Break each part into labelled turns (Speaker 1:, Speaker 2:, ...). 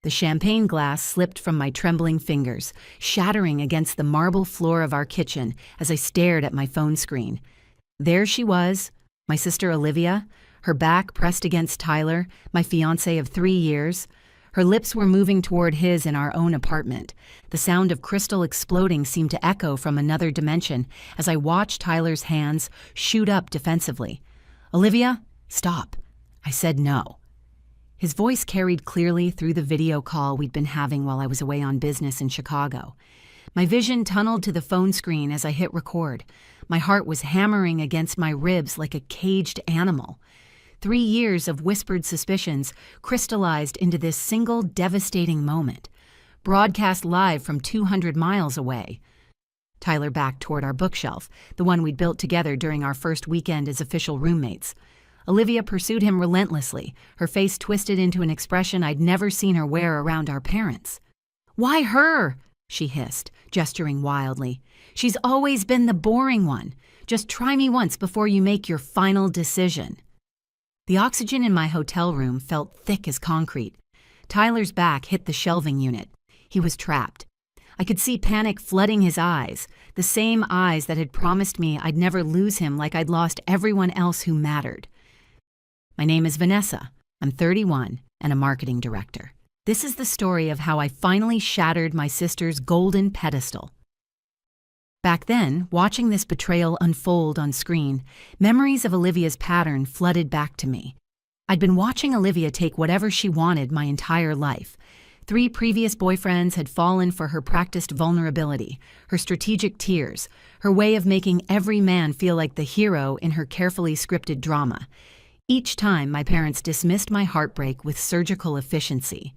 Speaker 1: The champagne glass slipped from my trembling fingers, shattering against the marble floor of our kitchen as I stared at my phone screen. There she was, my sister Olivia, her back pressed against Tyler, my fiancé of 3 years. Her lips were moving toward his in our own apartment. The sound of crystal exploding seemed to echo from another dimension as I watched Tyler's hands shoot up defensively. "Olivia, stop." I said no. His voice carried clearly through the video call we'd been having while I was away on business in Chicago. My vision tunneled to the phone screen as I hit record. My heart was hammering against my ribs like a caged animal. 3 years of whispered suspicions crystallized into this single devastating moment, broadcast live from 200 miles away. Tyler backed toward our bookshelf, the one we'd built together during our first weekend as official roommates. Olivia pursued him relentlessly, her face twisted into an expression I'd never seen her wear around our parents. "Why her?" she hissed, gesturing wildly. "She's always been the boring one. Just try me once before you make your final decision." The oxygen in my hotel room felt thick as concrete. Tyler's back hit the shelving unit. He was trapped. I could see panic flooding his eyes, the same eyes that had promised me I'd never lose him like I'd lost everyone else who mattered. My name is Vanessa. I'm 31 and a marketing director. This is the story of how I finally shattered my sister's golden pedestal. Back then, watching this betrayal unfold on screen, memories of Olivia's pattern flooded back to me. I'd been watching Olivia take whatever she wanted my entire life. 3 previous boyfriends had fallen for her practiced vulnerability, her strategic tears, her way of making every man feel like the hero in her carefully scripted drama. Each time, my parents dismissed my heartbreak with surgical efficiency.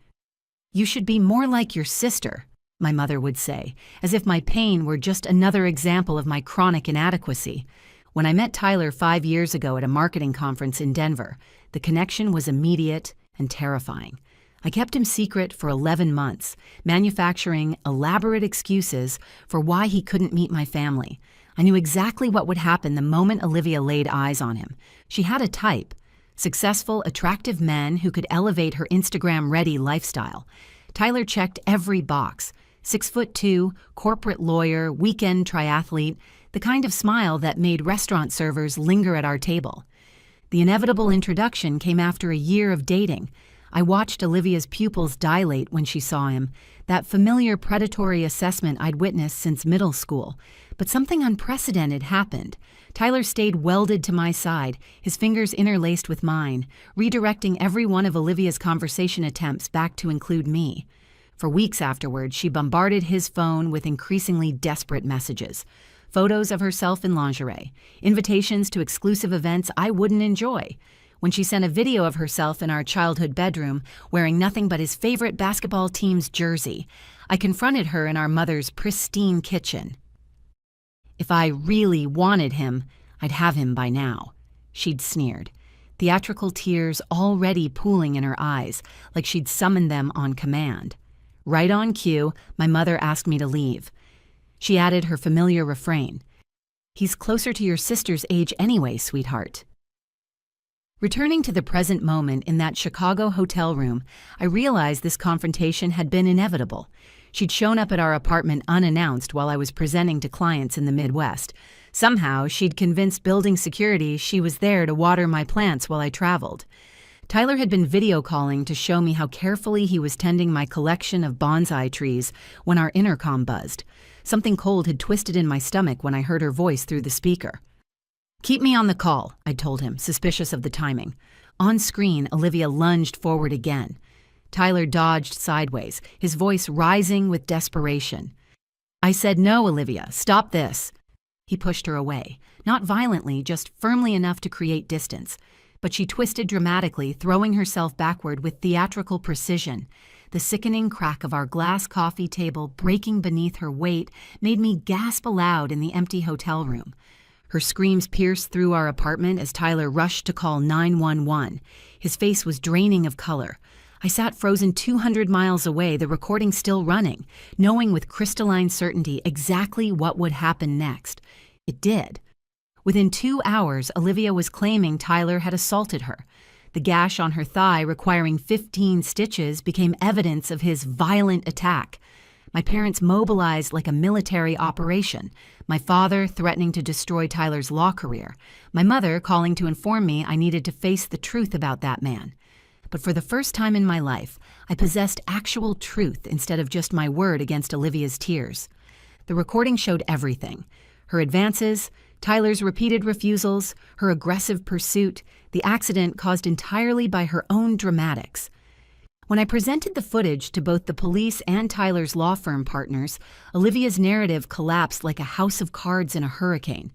Speaker 1: "You should be more like your sister," my mother would say, as if my pain were just another example of my chronic inadequacy. When I met Tyler 5 years ago at a marketing conference in Denver, the connection was immediate and terrifying. I kept him secret for 11 months, manufacturing elaborate excuses for why he couldn't meet my family. I knew exactly what would happen the moment Olivia laid eyes on him. She had a type. Successful, attractive men who could elevate her Instagram-ready lifestyle. Tyler checked every box. 6'2", corporate lawyer, weekend triathlete, the kind of smile that made restaurant servers linger at our table. The inevitable introduction came after a year of dating. I watched Olivia's pupils dilate when she saw him, that familiar predatory assessment I'd witnessed since middle school. But something unprecedented happened. Tyler stayed welded to my side, his fingers interlaced with mine, redirecting every one of Olivia's conversation attempts back to include me. For weeks afterward, she bombarded his phone with increasingly desperate messages. Photos of herself in lingerie, invitations to exclusive events I wouldn't enjoy. When she sent a video of herself in our childhood bedroom, wearing nothing but his favorite basketball team's jersey, I confronted her in our mother's pristine kitchen. "If I really wanted him, I'd have him by now," she'd sneered, theatrical tears already pooling in her eyes, like she'd summoned them on command. Right on cue, my mother asked me to leave. She added her familiar refrain, "He's closer to your sister's age anyway, sweetheart." Returning to the present moment in that Chicago hotel room, I realized this confrontation had been inevitable. She'd shown up at our apartment unannounced while I was presenting to clients in the Midwest. Somehow, she'd convinced building security she was there to water my plants while I traveled. Tyler had been video calling to show me how carefully he was tending my collection of bonsai trees when our intercom buzzed. Something cold had twisted in my stomach when I heard her voice through the speaker. "Keep me on the call," I told him, suspicious of the timing. On screen, Olivia lunged forward again. Tyler dodged sideways, his voice rising with desperation. "I said no, Olivia. Stop this." He pushed her away, not violently, just firmly enough to create distance. But she twisted dramatically, throwing herself backward with theatrical precision. The sickening crack of our glass coffee table breaking beneath her weight made me gasp aloud in the empty hotel room. Her screams pierced through our apartment as Tyler rushed to call 911. His face was draining of color. I sat frozen 200 miles away, the recording still running, knowing with crystalline certainty exactly what would happen next. It did. Within 2 hours, Olivia was claiming Tyler had assaulted her. The gash on her thigh, requiring 15 stitches, became evidence of his violent attack. My parents mobilized like a military operation, my father threatening to destroy Tyler's law career, my mother calling to inform me I needed to face the truth about that man. But for the first time in my life, I possessed actual truth instead of just my word against Olivia's tears. The recording showed everything: her advances, Tyler's repeated refusals, her aggressive pursuit, the accident caused entirely by her own dramatics. When I presented the footage to both the police and Tyler's law firm partners, Olivia's narrative collapsed like a house of cards in a hurricane.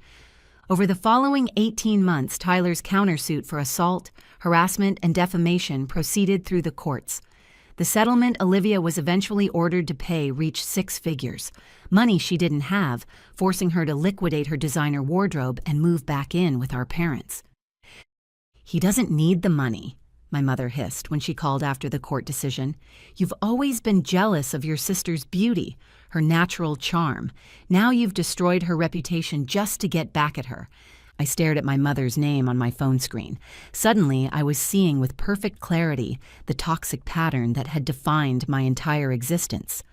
Speaker 1: Over the following 18 months, Tyler's countersuit for assault, harassment, and defamation proceeded through the courts. The settlement Olivia was eventually ordered to pay reached 6 figures, money she didn't have, forcing her to liquidate her designer wardrobe and move back in with our parents. "He doesn't need the money," my mother hissed when she called after the court decision. "You've always been jealous of your sister's beauty, her natural charm. Now you've destroyed her reputation just to get back at her." I stared at my mother's name on my phone screen. Suddenly, I was seeing with perfect clarity the toxic pattern that had defined my entire existence.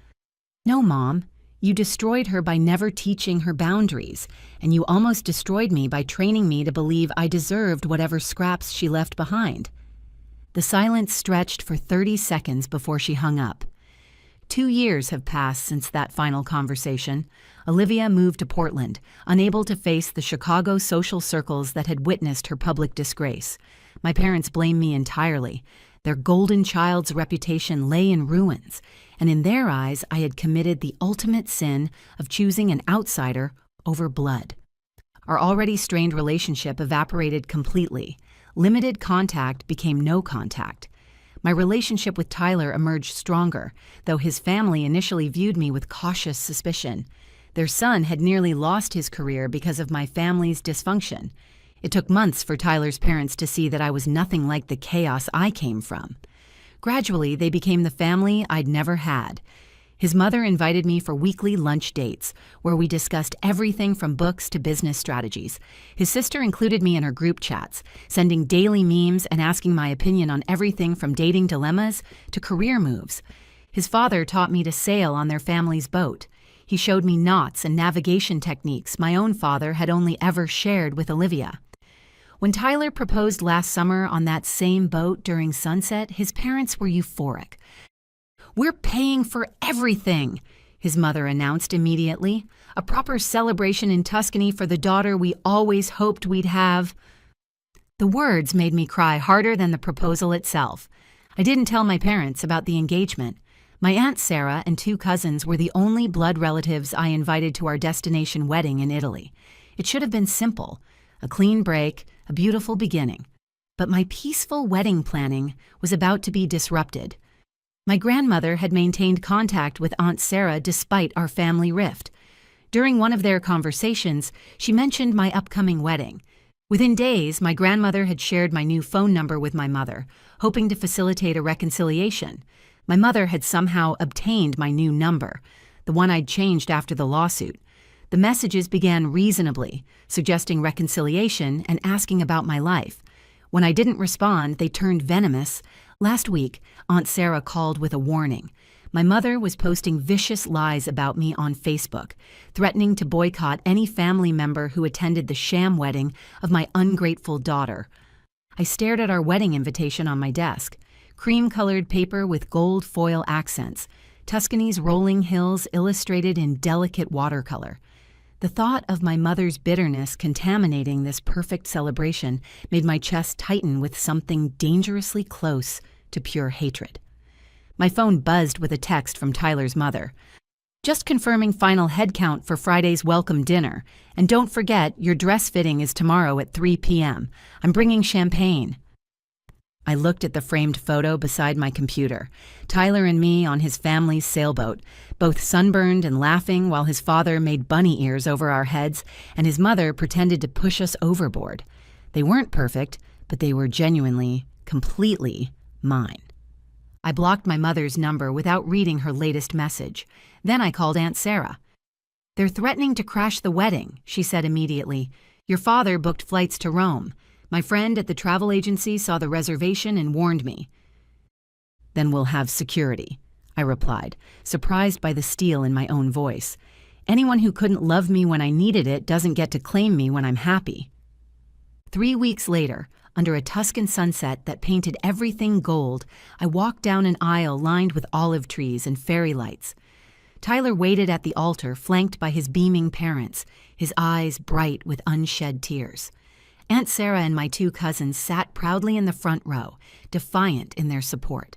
Speaker 1: "No, Mom. You destroyed her by never teaching her boundaries, and you almost destroyed me by training me to believe I deserved whatever scraps she left behind." The silence stretched for 30 seconds before she hung up. 2 years have passed since that final conversation. Olivia moved to Portland, unable to face the Chicago social circles that had witnessed her public disgrace. My parents blame me entirely. Their golden child's reputation lay in ruins, and in their eyes, I had committed the ultimate sin of choosing an outsider over blood. Our already strained relationship evaporated completely. Limited contact became no contact. My relationship with Tyler emerged stronger, though his family initially viewed me with cautious suspicion. Their son had nearly lost his career because of my family's dysfunction. It took months for Tyler's parents to see that I was nothing like the chaos I came from. Gradually, they became the family I'd never had. His mother invited me for weekly lunch dates, where we discussed everything from books to business strategies. His sister included me in her group chats, sending daily memes and asking my opinion on everything from dating dilemmas to career moves. His father taught me to sail on their family's boat. He showed me knots and navigation techniques my own father had only ever shared with Olivia. When Tyler proposed last summer on that same boat during sunset, his parents were euphoric. "We're paying for everything," his mother announced immediately. "A proper celebration in Tuscany for the daughter we always hoped we'd have." The words made me cry harder than the proposal itself. I didn't tell my parents about the engagement. My Aunt Sarah and 2 cousins were the only blood relatives I invited to our destination wedding in Italy. It should have been simple: a clean break, a beautiful beginning. But my peaceful wedding planning was about to be disrupted. My grandmother had maintained contact with Aunt Sarah despite our family rift. During one of their conversations, she mentioned my upcoming wedding. Within days, my grandmother had shared my new phone number with my mother, hoping to facilitate a reconciliation. My mother had somehow obtained my new number, the one I'd changed after the lawsuit. The messages began reasonably, suggesting reconciliation and asking about my life. When I didn't respond, they turned venomous. Last week, Aunt Sarah called with a warning. My mother was posting vicious lies about me on Facebook, threatening to boycott any family member who attended the sham wedding of my ungrateful daughter. I stared at our wedding invitation on my desk. Cream-colored paper with gold foil accents, Tuscany's rolling hills illustrated in delicate watercolor. The thought of my mother's bitterness contaminating this perfect celebration made my chest tighten with something dangerously close to pure hatred. My phone buzzed with a text from Tyler's mother. "Just confirming final head count for Friday's welcome dinner. And don't forget, your dress fitting is tomorrow at 3 p.m. I'm bringing champagne." I looked at the framed photo beside my computer. Tyler and me on his family's sailboat, both sunburned and laughing while his father made bunny ears over our heads and his mother pretended to push us overboard. They weren't perfect, but they were genuinely, completely mine. I blocked my mother's number without reading her latest message. Then I called Aunt Sarah. "They're threatening to crash the wedding," she said immediately. "Your father booked flights to Rome. My friend at the travel agency saw the reservation and warned me. Then we'll have security, I replied, surprised by the steel in my own voice. Anyone who couldn't love me when I needed it doesn't get to claim me when I'm happy. 3 weeks later, under a Tuscan sunset that painted everything gold, I walked down an aisle lined with olive trees and fairy lights. Tyler waited at the altar, flanked by his beaming parents, his eyes bright with unshed tears. Aunt Sarah and my 2 cousins sat proudly in the front row, defiant in their support.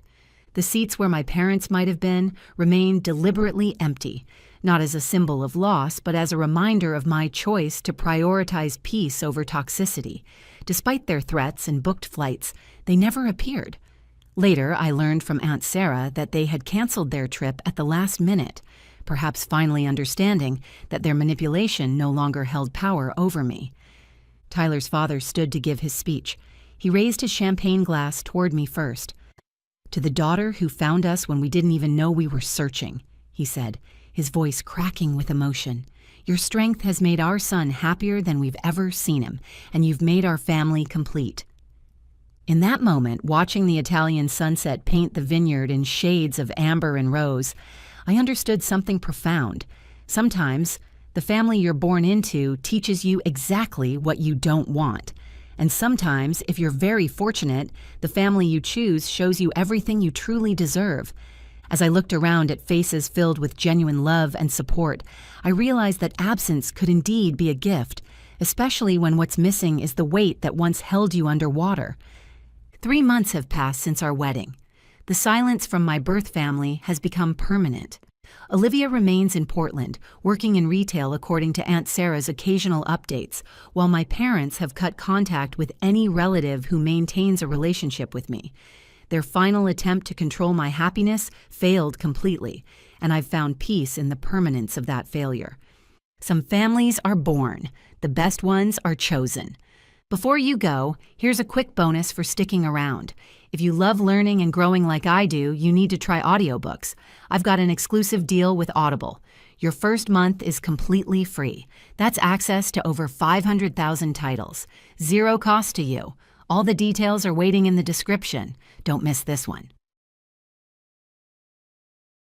Speaker 1: The seats where my parents might have been remained deliberately empty, not as a symbol of loss, but as a reminder of my choice to prioritize peace over toxicity. Despite their threats and booked flights, they never appeared. Later, I learned from Aunt Sarah that they had canceled their trip at the last minute, perhaps finally understanding that their manipulation no longer held power over me. Tyler's father stood to give his speech. He raised his champagne glass toward me first. "To the daughter who found us when we didn't even know we were searching," he said, his voice cracking with emotion. "Your strength has made our son happier than we've ever seen him, and you've made our family complete." In that moment, watching the Italian sunset paint the vineyard in shades of amber and rose, I understood something profound. Sometimes, the family you're born into teaches you exactly what you don't want. And sometimes, if you're very fortunate, the family you choose shows you everything you truly deserve. As I looked around at faces filled with genuine love and support, I realized that absence could indeed be a gift, especially when what's missing is the weight that once held you underwater. 3 months have passed since our wedding. The silence from my birth family has become permanent. Olivia remains in Portland, working in retail according to Aunt Sarah's occasional updates, while my parents have cut contact with any relative who maintains a relationship with me. Their final attempt to control my happiness failed completely, and I've found peace in the permanence of that failure. Some families are born. The best ones are chosen. Before you go, here's a quick bonus for sticking around. If you love learning and growing like I do, you need to try audiobooks. I've got an exclusive deal with Audible. Your first month is completely free. That's access to over 500,000 titles. Zero cost to you. All the details are waiting in the description. Don't miss this one.